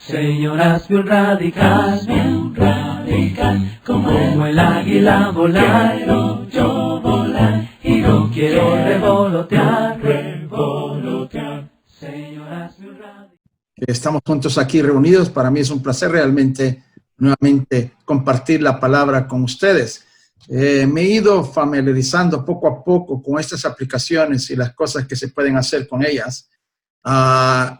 Señor, hazme un radical, como el águila volar. Quiero yo volar y no quiero revolotear. Señor, hazme un radical. Estamos juntos aquí reunidos. Para mí es un placer realmente nuevamente compartir la palabra con ustedes. Me he ido familiarizando poco a poco con estas aplicaciones y las cosas que se pueden hacer con ellas.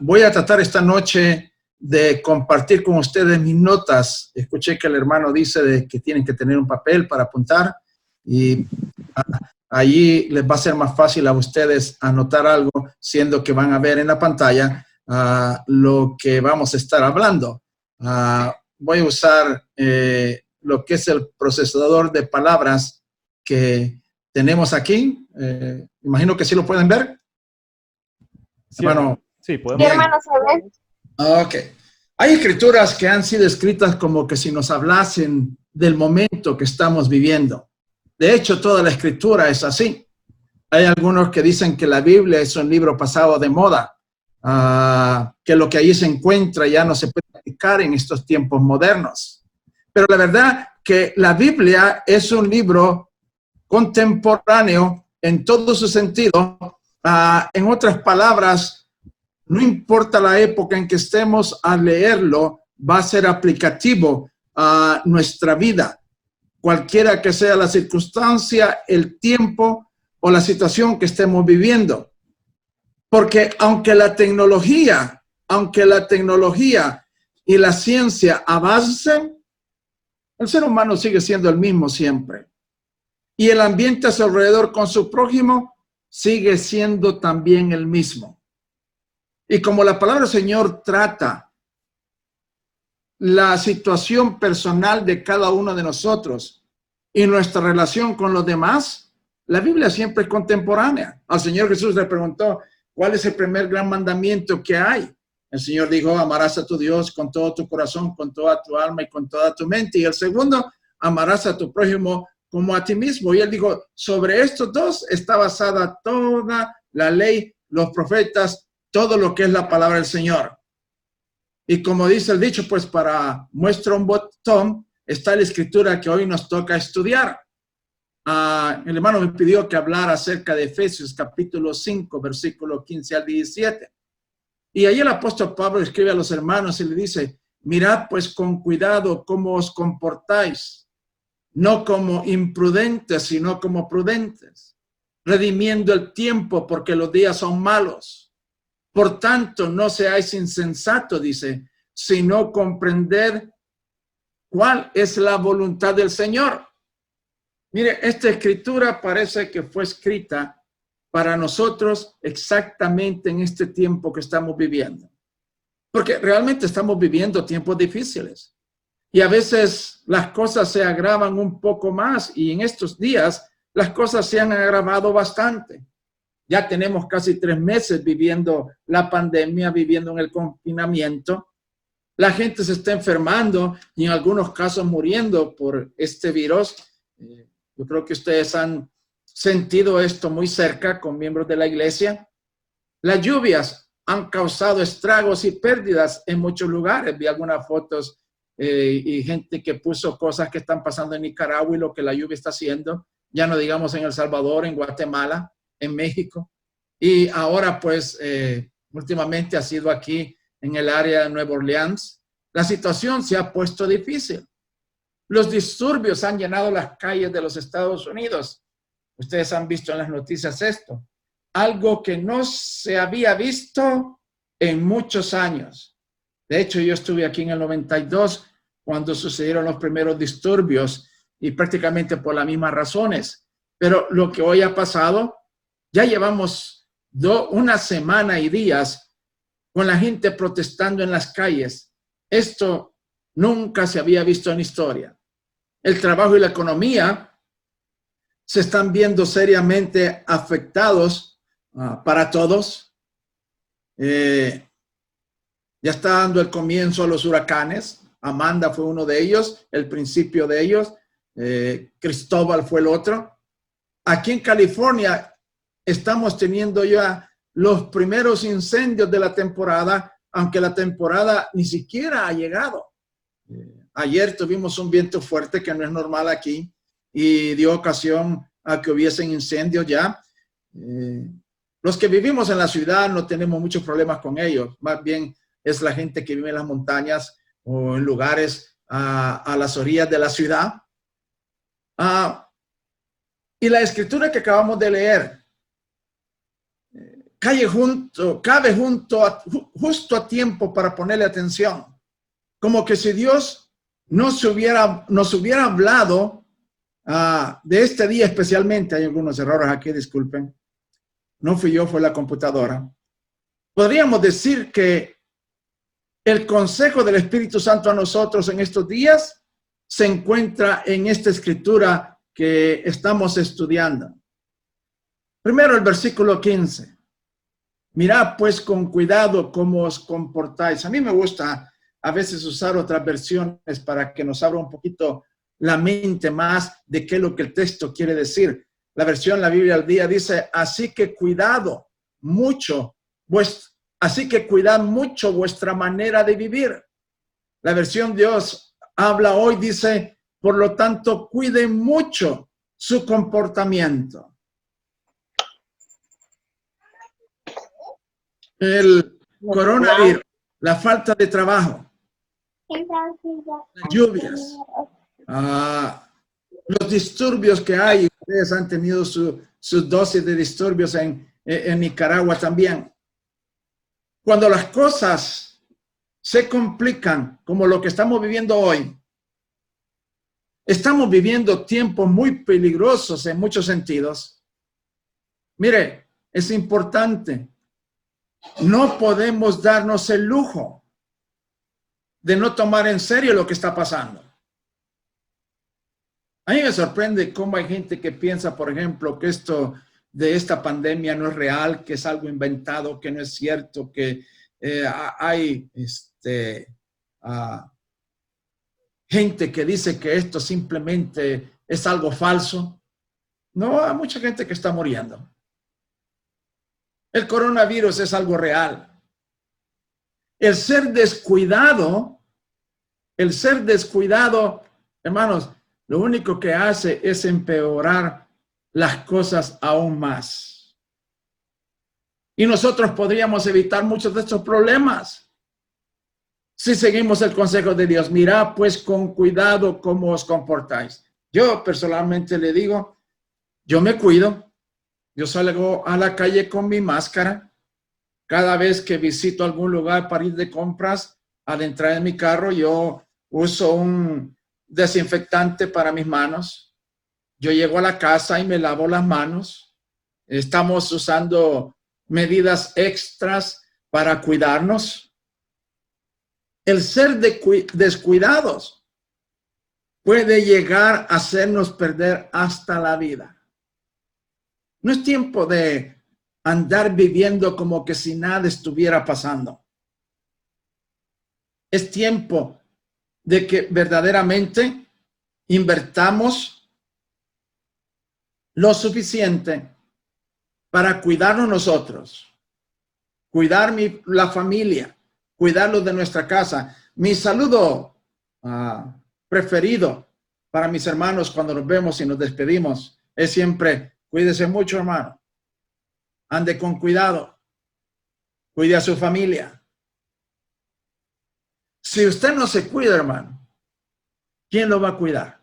Voy a tratar esta noche de compartir con ustedes mis notas. Escuché que el hermano dice que tienen que tener un papel para apuntar y allí les va a ser más fácil a ustedes anotar algo, siendo que van a ver en la pantalla lo que vamos a estar hablando. Voy a usar lo que es el procesador de palabras que tenemos aquí. Imagino que sí lo pueden ver. Sí, hermano. Sí, podemos. Sí, hermano, se ve. Ok. Hay escrituras que han sido escritas como que si nos hablasen del momento que estamos viviendo. De hecho, toda la escritura es así. Hay algunos que dicen que la Biblia es un libro pasado de moda, que lo que allí se encuentra ya no se puede aplicar en estos tiempos modernos. Pero la verdad que la Biblia es un libro contemporáneo en todo su sentido. En otras palabras, no importa la época en que estemos a leerlo, va a ser aplicativo a nuestra vida. Cualquiera que sea la circunstancia, el tiempo o la situación que estemos viviendo. Porque aunque la tecnología y la ciencia avancen, el ser humano sigue siendo el mismo siempre. Y el ambiente a su alrededor con su prójimo sigue siendo también el mismo. Y como la palabra del Señor trata la situación personal de cada uno de nosotros y nuestra relación con los demás, la Biblia siempre es contemporánea. Al Señor Jesús le preguntó, ¿cuál es el primer gran mandamiento que hay? El Señor dijo, amarás a tu Dios con todo tu corazón, con toda tu alma y con toda tu mente. Y el segundo, amarás a tu prójimo como a ti mismo. Y él dijo, sobre estos dos está basada toda la ley, los profetas, todo lo que es la palabra del Señor. Y como dice el dicho, pues para muestra un botón está la escritura que hoy nos toca estudiar. El hermano me pidió que hablara acerca de Efesios capítulo 5, versículo 15 al 17. Y ahí el apóstol Pablo escribe a los hermanos y le dice, mirad pues con cuidado cómo os comportáis, no como imprudentes, sino como prudentes, redimiendo el tiempo porque los días son malos. Por tanto, no seáis insensatos, dice, sino comprender cuál es la voluntad del Señor. Mire, esta escritura parece que fue escrita para nosotros exactamente en este tiempo que estamos viviendo. Porque realmente estamos viviendo tiempos difíciles. Y a veces las cosas se agravan un poco más y en estos días las cosas se han agravado bastante. Ya tenemos casi 3 meses viviendo la pandemia, viviendo en el confinamiento. La gente se está enfermando y en algunos casos muriendo por este virus. Yo creo que ustedes han sentido esto muy cerca con miembros de la iglesia. Las lluvias han causado estragos y pérdidas en muchos lugares. Vi algunas fotos y gente que puso cosas que están pasando en Nicaragua y lo que la lluvia está haciendo. Ya no digamos en El Salvador, en Guatemala, en México. Y ahora, pues, últimamente ha sido aquí en el área de Nueva Orleans. La situación se ha puesto difícil. Los disturbios han llenado las calles de los Estados Unidos. Ustedes han visto en las noticias esto. Algo que no se había visto en muchos años. De hecho, yo estuve aquí en el 92 cuando sucedieron los primeros disturbios y prácticamente por las mismas razones. Pero lo que hoy ha pasado, ya llevamos una semana y días con la gente protestando en las calles. Esto nunca se había visto en la historia. El trabajo y la economía se están viendo seriamente afectados para todos. Ya está dando el comienzo a los huracanes. Amanda fue uno de ellos, el principio de ellos. Cristóbal fue el otro. Aquí en California estamos teniendo ya los primeros incendios de la temporada aunque la temporada ni siquiera ha llegado. Ayer tuvimos un viento fuerte que no es normal aquí y dio ocasión a que hubiesen incendios ya. Los que vivimos en la ciudad no tenemos muchos problemas con ellos, más bien es la gente que vive en las montañas o en lugares a las orillas de la ciudad. Y la escritura que acabamos de leer cabe justo a tiempo para ponerle atención. Como que si Dios nos hubiera hablado de este día especialmente. Hay algunos errores aquí, disculpen. No fui yo, fue la computadora. Podríamos decir que el consejo del Espíritu Santo a nosotros en estos días se encuentra en esta escritura que estamos estudiando. Primero el versículo 15. Mirad pues con cuidado cómo os comportáis. A mí me gusta a veces usar otras versiones para que nos abra un poquito la mente más de qué es lo que el texto quiere decir. La versión La Biblia al Día dice, así que cuidad mucho vuestra manera de vivir. La versión Dios habla hoy dice, por lo tanto, cuiden mucho su comportamiento. El coronavirus, la falta de trabajo, las lluvias, los disturbios que hay. Ustedes han tenido sus dosis de disturbios en Nicaragua también. Cuando las cosas se complican, como lo que estamos viviendo hoy, estamos viviendo tiempos muy peligrosos en muchos sentidos. Mire, es importante. No podemos darnos el lujo de no tomar en serio lo que está pasando. A mí me sorprende cómo hay gente que piensa, por ejemplo, que esto de esta pandemia no es real, que es algo inventado, que no es cierto, que hay gente que dice que esto simplemente es algo falso. No, hay mucha gente que está muriendo. El coronavirus es algo real. El ser descuidado, hermanos, lo único que hace es empeorar las cosas aún más. Y nosotros podríamos evitar muchos de estos problemas si seguimos el consejo de Dios. Mirad pues con cuidado cómo os comportáis. Yo personalmente le digo, yo me cuido. Yo salgo a la calle con mi máscara. Cada vez que visito algún lugar para ir de compras, al entrar en mi carro, yo uso un desinfectante para mis manos. Yo llego a la casa y me lavo las manos. Estamos usando medidas extras para cuidarnos. El ser descuidados puede llegar a hacernos perder hasta la vida. No es tiempo de andar viviendo como que si nada estuviera pasando. Es tiempo de que verdaderamente invertamos lo suficiente para cuidarnos nosotros, cuidar la familia, cuidarlos de nuestra casa. Mi saludo preferido para mis hermanos cuando nos vemos y nos despedimos es siempre: cuídese mucho, hermano. Ande con cuidado. Cuide a su familia. Si usted no se cuida, hermano, ¿quién lo va a cuidar?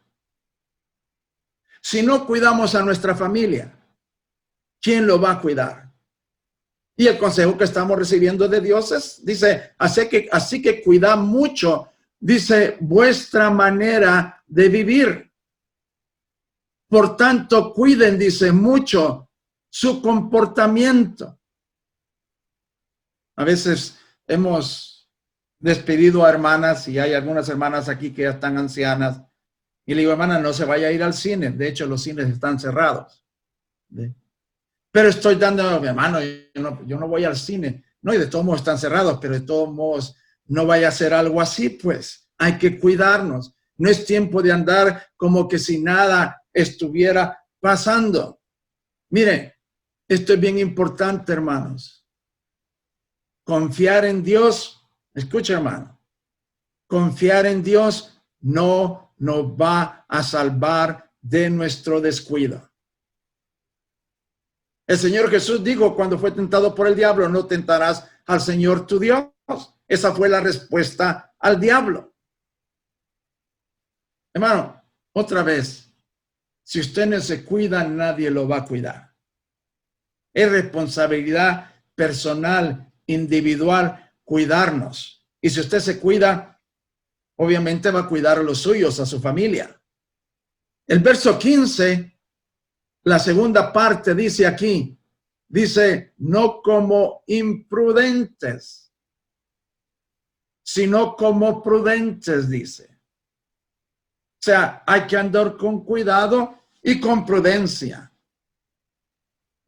Si no cuidamos a nuestra familia, ¿quién lo va a cuidar? Y el consejo que estamos recibiendo de Dios dice, así que cuidad mucho, dice, vuestra manera de vivir. Por tanto, cuiden, dice, mucho su comportamiento. A veces hemos despedido a hermanas, y hay algunas hermanas aquí que ya están ancianas, y le digo, hermana, no se vaya a ir al cine. De hecho, los cines están cerrados. ¿Sí? Pero estoy dando, mi hermano, yo no voy al cine. No, y de todos modos están cerrados, pero de todos modos no vaya a ser algo así, pues. Hay que cuidarnos. No es tiempo de andar como que si nada estuviera pasando. Mire, esto es bien importante, hermanos. Confiar en Dios Escucha, hermano. Confiar en Dios no nos va a salvar de nuestro descuido. El Señor Jesús dijo cuando fue tentado por el diablo, no tentarás al Señor tu Dios. Esa fue la respuesta al diablo. Hermano, otra vez, si usted no se cuida, nadie lo va a cuidar. Es responsabilidad personal, individual, cuidarnos. Y si usted se cuida, obviamente va a cuidar a los suyos, a su familia. El verso 15, la segunda parte dice aquí, dice, no como imprudentes, sino como prudentes, dice. O sea, hay que andar con cuidado y con prudencia.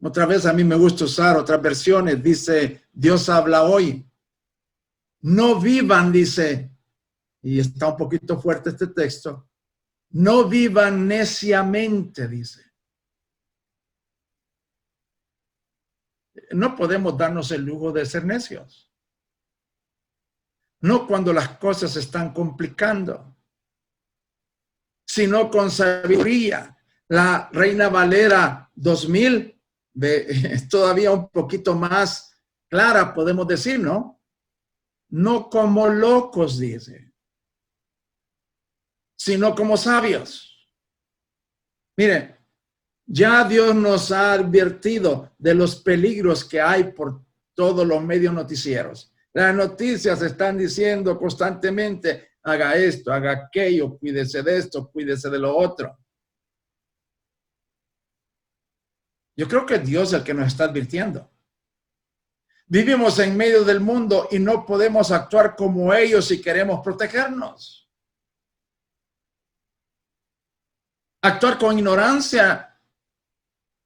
Otra vez a mí me gusta usar otras versiones, dice, Dios habla hoy. No vivan, dice, y está un poquito fuerte este texto, no vivan neciamente, dice. No podemos darnos el lujo de ser necios. No cuando las cosas se están complicando, sino con sabiduría. La Reina Valera 2000 es todavía un poquito más clara, podemos decir, ¿no? No como locos, dice, sino como sabios. Mire, ya Dios nos ha advertido de los peligros que hay por todos los medios noticieros. Las noticias están diciendo constantemente, haga esto, haga aquello, cuídese de esto, cuídese de lo otro. Yo creo que es Dios el que nos está advirtiendo. Vivimos en medio del mundo y no podemos actuar como ellos si queremos protegernos. Actuar con ignorancia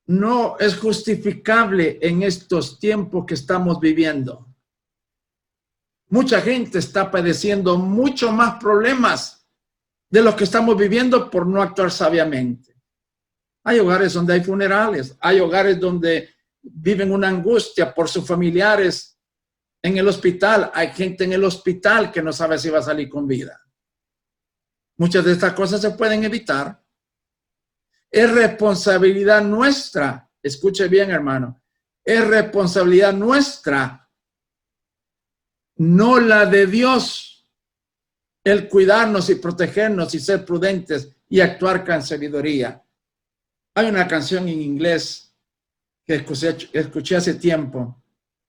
no es justificable en estos tiempos que estamos viviendo. Mucha gente está padeciendo mucho más problemas de los que estamos viviendo por no actuar sabiamente. Hay hogares donde hay funerales, hay hogares donde viven una angustia por sus familiares en el hospital. Hay gente en el hospital que no sabe si va a salir con vida. Muchas de estas cosas se pueden evitar. Es responsabilidad nuestra, escuche bien, hermano, es responsabilidad nuestra, no la de Dios, el cuidarnos y protegernos y ser prudentes y actuar con sabiduría. Hay una canción en inglés que escuché hace tiempo,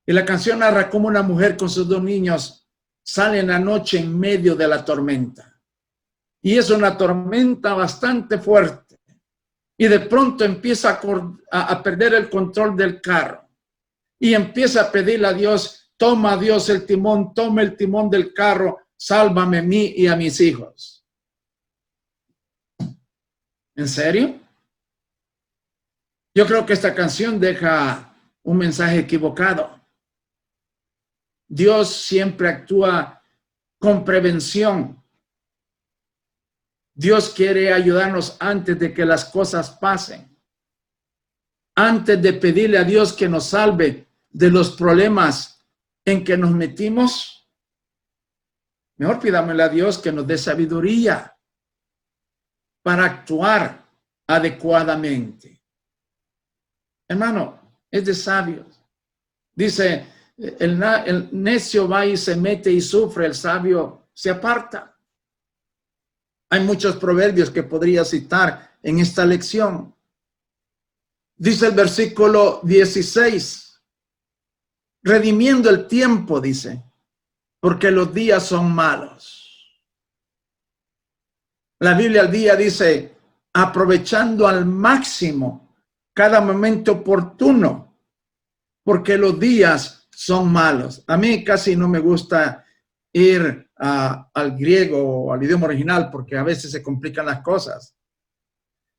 y la canción narra cómo una mujer con sus 2 niños sale en la noche en medio de la tormenta. Y es una tormenta bastante fuerte. Y de pronto empieza a perder el control del carro. Y empieza a pedirle a Dios, toma Dios el timón, toma el timón del carro, sálvame a mí y a mis hijos. ¿En serio? Yo creo que esta canción deja un mensaje equivocado. Dios siempre actúa con prevención. Dios quiere ayudarnos antes de que las cosas pasen. Antes de pedirle a Dios que nos salve de los problemas en que nos metimos, mejor pidámosle a Dios que nos dé sabiduría para actuar adecuadamente. Hermano, es de sabios. Dice, el necio va y se mete y sufre, el sabio se aparta. Hay muchos proverbios que podría citar en esta lección. Dice el versículo 16, redimiendo el tiempo, dice, porque los días son malos. La Biblia al día dice, aprovechando al máximo cada momento oportuno, porque los días son malos. A mí casi no me gusta ir al griego o al idioma original porque a veces se complican las cosas.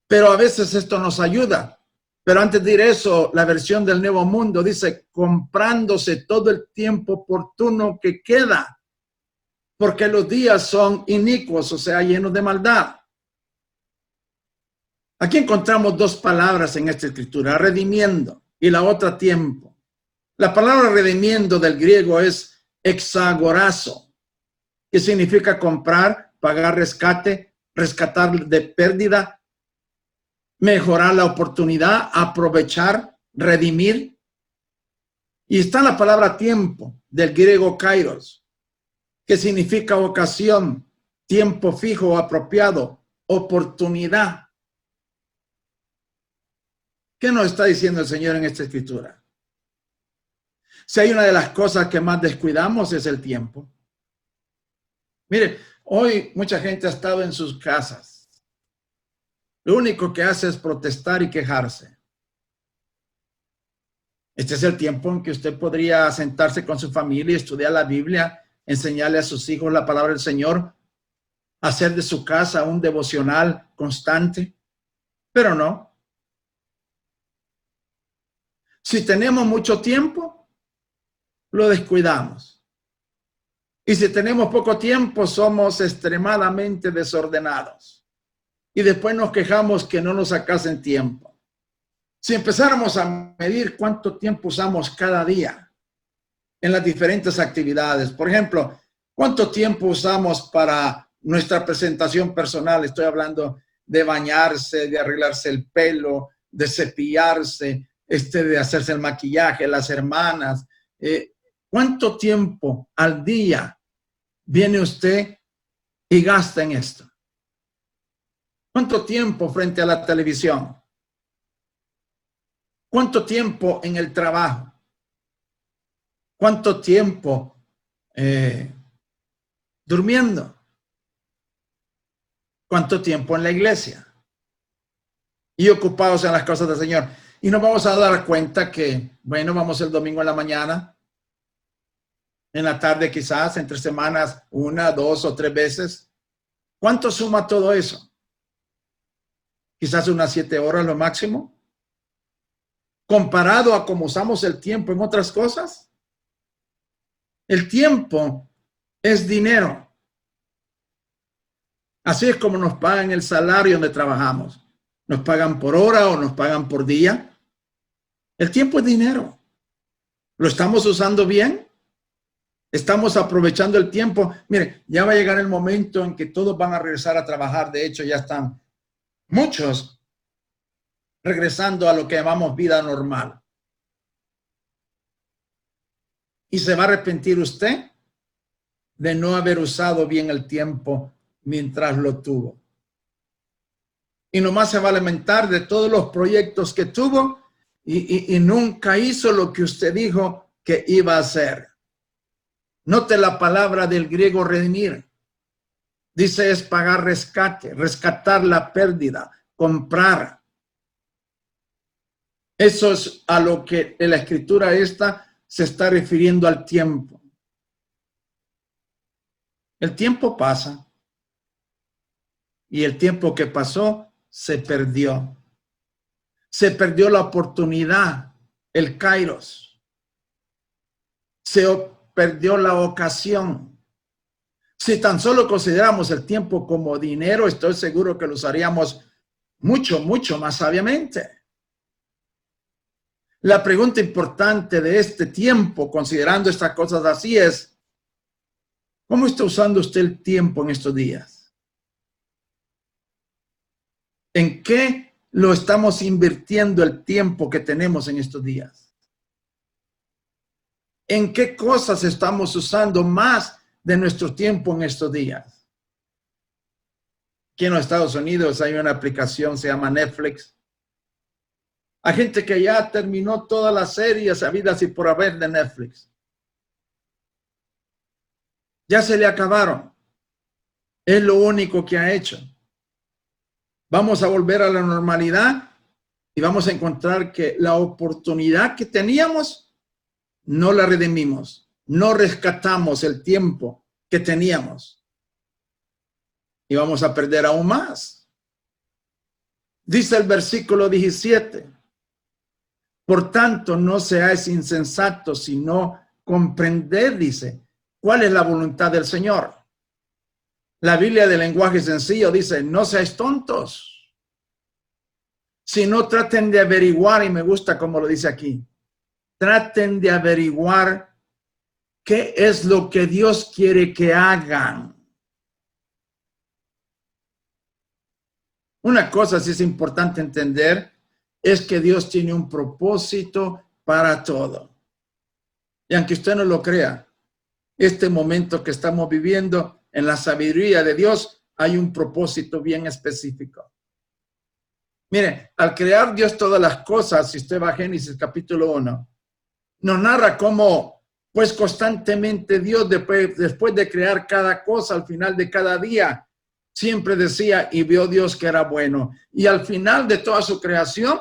Pero a veces esto nos ayuda. Pero antes de ir eso, la versión del Nuevo Mundo dice, comprándose todo el tiempo oportuno que queda, porque los días son inicuos, o sea, llenos de maldad. Aquí encontramos 2 palabras en esta escritura, redimiendo y la otra tiempo. La palabra redimiendo del griego es exagorazo, que significa comprar, pagar rescate, rescatar de pérdida, mejorar la oportunidad, aprovechar, redimir. Y está la palabra tiempo, del griego kairos, que significa ocasión, tiempo fijo o apropiado, oportunidad. ¿Qué nos está diciendo el Señor en esta escritura? Si hay una de las cosas que más descuidamos es el tiempo. Mire, hoy mucha gente ha estado en sus casas. Lo único que hace es protestar y quejarse. Este es el tiempo en que usted podría sentarse con su familia y estudiar la Biblia, enseñarle a sus hijos la palabra del Señor, hacer de su casa un devocional constante, pero no. Si tenemos mucho tiempo, lo descuidamos. Y si tenemos poco tiempo, somos extremadamente desordenados. Y después nos quejamos que no nos alcancen tiempo. Si empezáramos a medir cuánto tiempo usamos cada día en las diferentes actividades, por ejemplo, cuánto tiempo usamos para nuestra presentación personal, estoy hablando de bañarse, de arreglarse el pelo, de cepillarse, de hacerse el maquillaje, las hermanas, ¿cuánto tiempo al día viene usted y gasta en esto? ¿Cuánto tiempo frente a la televisión? ¿Cuánto tiempo en el trabajo? ¿Cuánto tiempo durmiendo? ¿Cuánto tiempo en la iglesia? Y ocupados en las cosas del Señor. Y nos vamos a dar cuenta que, bueno, vamos el domingo en la mañana, en la tarde quizás, entre semanas, 1, 2 o 3 veces. ¿Cuánto suma todo eso? Quizás unas 7 horas lo máximo. Comparado a cómo usamos el tiempo en otras cosas. El tiempo es dinero. Así es como nos pagan el salario donde trabajamos. Nos pagan por hora o nos pagan por día. El tiempo es dinero. ¿Lo estamos usando bien? ¿Estamos aprovechando el tiempo? Mire, ya va a llegar el momento en que todos van a regresar a trabajar. De hecho, ya están muchos regresando a lo que llamamos vida normal. ¿Y se va a arrepentir usted de no haber usado bien el tiempo mientras lo tuvo? Y nomás se va a lamentar de todos los proyectos que tuvo y nunca hizo lo que usted dijo que iba a hacer. Note la palabra del griego redimir. Dice es pagar rescate, rescatar la pérdida, comprar. Eso es a lo que en la escritura esta se está refiriendo al tiempo. El tiempo pasa y el tiempo que pasó se perdió. Se perdió la oportunidad, el kairos. Se perdió la ocasión. Si tan solo consideramos el tiempo como dinero, estoy seguro que lo usaríamos mucho, mucho más sabiamente. La pregunta importante de este tiempo, considerando estas cosas así, es: ¿cómo está usando usted el tiempo en estos días? ¿En qué lo estamos invirtiendo el tiempo que tenemos en estos días? ¿En qué cosas estamos usando más de nuestro tiempo en estos días? Aquí en los Estados Unidos hay una aplicación, se llama Netflix. Hay gente que ya terminó todas las series habidas y por haber de Netflix. Ya se le acabaron. Es lo único que ha hecho. Vamos a volver a la normalidad y vamos a encontrar que la oportunidad que teníamos no la redimimos. No rescatamos el tiempo que teníamos. Y vamos a perder aún más. Dice el versículo 17. Por tanto, no seáis insensatos, sino comprended, dice, cuál es la voluntad del Señor. La Biblia de lenguaje sencillo dice, no seáis tontos, sino traten de averiguar, y me gusta como lo dice aquí, traten de averiguar ¿Qué es lo que Dios quiere que hagan? Una cosa sí es importante entender, es que Dios tiene un propósito para todo. Y aunque usted no lo crea, este momento que estamos viviendo en la sabiduría de Dios, hay un propósito bien específico. Mire, al crear Dios todas las cosas, si usted va a Génesis capítulo 1, nos narra cómo, pues constantemente Dios, después de crear cada cosa, al final de cada día, siempre decía, y vio Dios que era bueno. Y al final de toda su creación,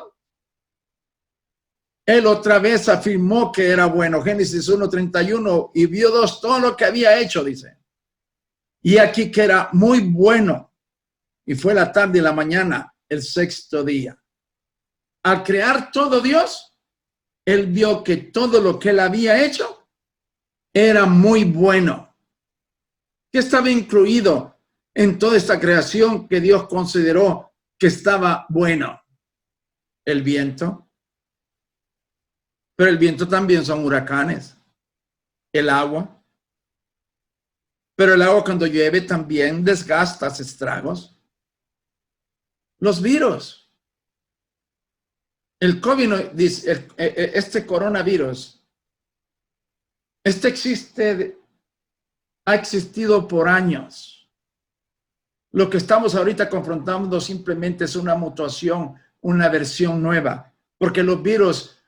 Él otra vez afirmó que era bueno. Génesis 1:31, y vio Dios todo lo que había hecho, dice. Y aquí que era muy bueno. Y fue la tarde y la mañana, el sexto día. Al crear todo Dios, Él vio que todo lo que Él había hecho era muy bueno. ¿Qué estaba incluido en toda esta creación que Dios consideró que estaba bueno? El viento. Pero el viento también son huracanes. El agua. Pero el agua cuando llueve también desgasta, hace estragos. Los virus. El COVID, este coronavirus, ha existido por años. Lo que estamos ahorita confrontando simplemente es una mutación, una versión nueva, porque los virus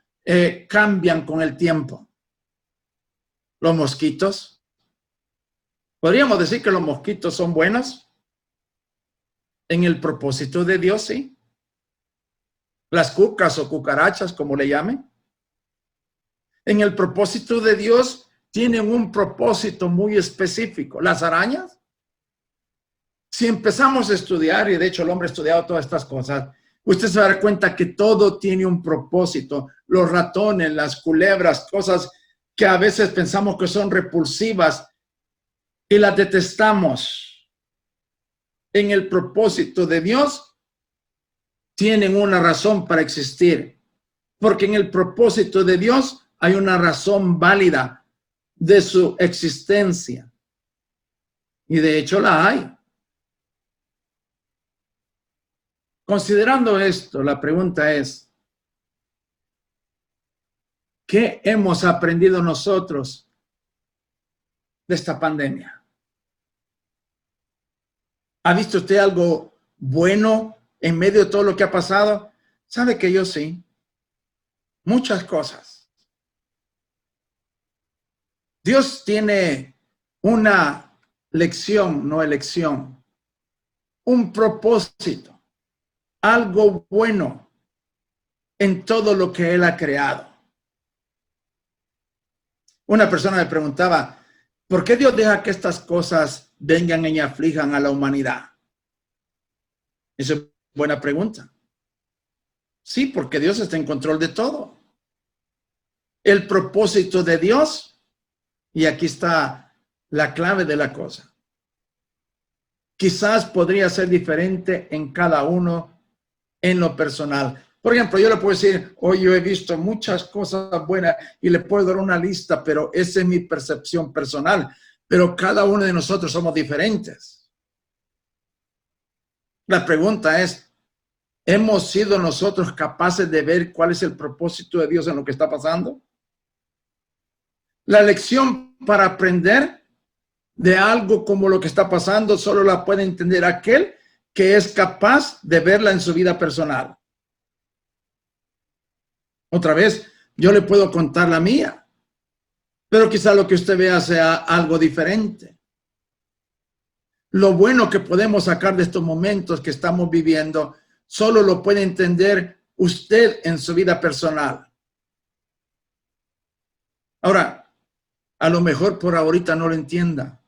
cambian con el tiempo. Los mosquitos. ¿Podríamos decir que los mosquitos son buenos? En el propósito de Dios, sí. Las cucas o cucarachas, como le llamen. En el propósito de Dios tienen un propósito muy específico. Las arañas. Si empezamos a estudiar, y de hecho el hombre ha estudiado todas estas cosas, usted se va a dar cuenta que todo tiene un propósito. Los ratones, las culebras, cosas que a veces pensamos que son repulsivas y las detestamos. En el propósito de Dios tienen una razón para existir, porque en el propósito de Dios hay una razón válida de su existencia. Y de hecho la hay. Considerando esto, la pregunta es, ¿qué hemos aprendido nosotros de esta pandemia? ¿Ha visto usted algo bueno en medio de todo lo que ha pasado? Sabe que yo sí. Muchas cosas. Dios tiene una lección, no elección, un propósito, algo bueno en todo lo que Él ha creado. Una persona me preguntaba, ¿por qué Dios deja que estas cosas vengan y aflijan a la humanidad? Esa es buena pregunta. Sí, porque Dios está en control de todo. El propósito de Dios, y aquí está la clave de la cosa. Quizás podría ser diferente en cada uno en lo personal. Por ejemplo, yo le puedo decir, hoy yo he visto muchas cosas buenas y le puedo dar una lista, pero esa es mi percepción personal. Pero cada uno de nosotros somos diferentes. La pregunta es, ¿hemos sido nosotros capaces de ver cuál es el propósito de Dios en lo que está pasando? La lección para aprender de algo como lo que está pasando solo la puede entender aquel que es capaz de verla en su vida personal. Otra vez, yo le puedo contar la mía, pero quizá lo que usted vea sea algo diferente. Lo bueno que podemos sacar de estos momentos que estamos viviendo, solo lo puede entender usted en su vida personal. Ahora, a lo mejor por ahorita no lo entienda.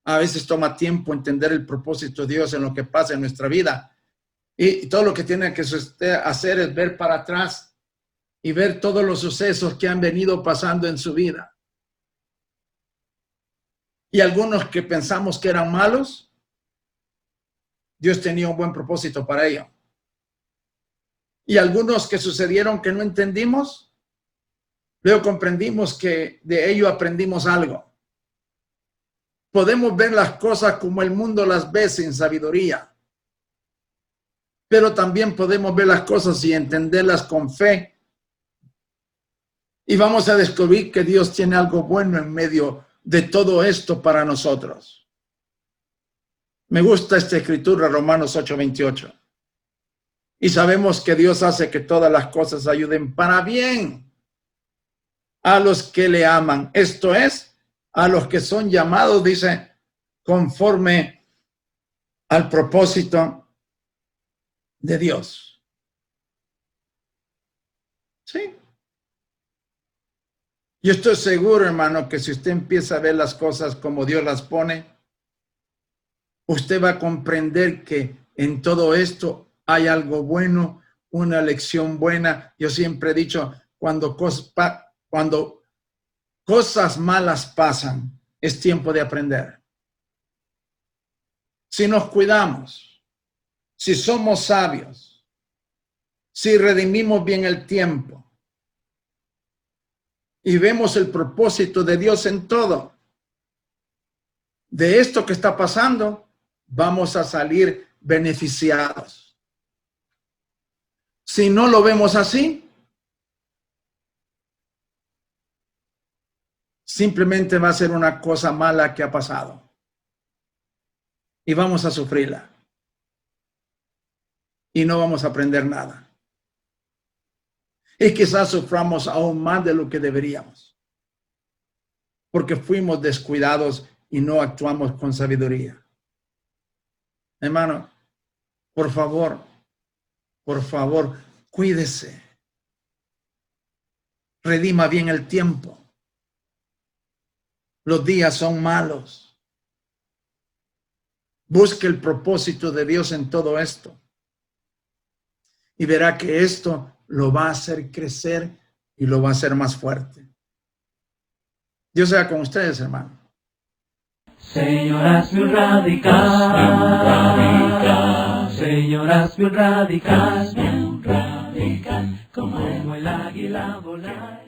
A veces toma tiempo entender el propósito de Dios en lo que pasa en nuestra vida. Y todo lo que tiene que hacer es ver para atrás y ver todos los sucesos que han venido pasando en su vida. Y algunos que pensamos que eran malos, Dios tenía un buen propósito para ello. Y algunos que sucedieron que no entendimos, Luego comprendimos que de ello aprendimos algo. Podemos ver las cosas como el mundo las ve sin sabiduría, pero también podemos ver las cosas y entenderlas con fe. Y vamos a descubrir que Dios tiene algo bueno en medio de todo esto para nosotros. Me gusta esta escritura, Romanos 8:28. Y sabemos que Dios hace que todas las cosas ayuden para bien a los que le aman. Esto es, a los que son llamados, dice, conforme al propósito de Dios. Sí. Yo estoy seguro, hermano, que si usted empieza a ver las cosas como Dios las pone, usted va a comprender que en todo esto hay algo bueno, una lección buena. Yo siempre he dicho, cuando cosas malas pasan, es tiempo de aprender. Si nos cuidamos, si somos sabios, si redimimos bien el tiempo y vemos el propósito de Dios en todo, de esto que está pasando, vamos a salir beneficiados. Si no lo vemos así, simplemente va a ser una cosa mala que ha pasado y vamos a sufrirla y no vamos a aprender nada. Y quizás suframos aún más de lo que deberíamos, porque fuimos descuidados y no actuamos con sabiduría. Hermano, por favor, cuídese. Redima bien el tiempo. Los días son malos. Busque el propósito de Dios en todo esto. Y verá que esto lo va a hacer crecer y lo va a hacer más fuerte. Dios sea con ustedes, hermano. Señor, hazme un radical. Señor, hazme un radical. Como el águila volar.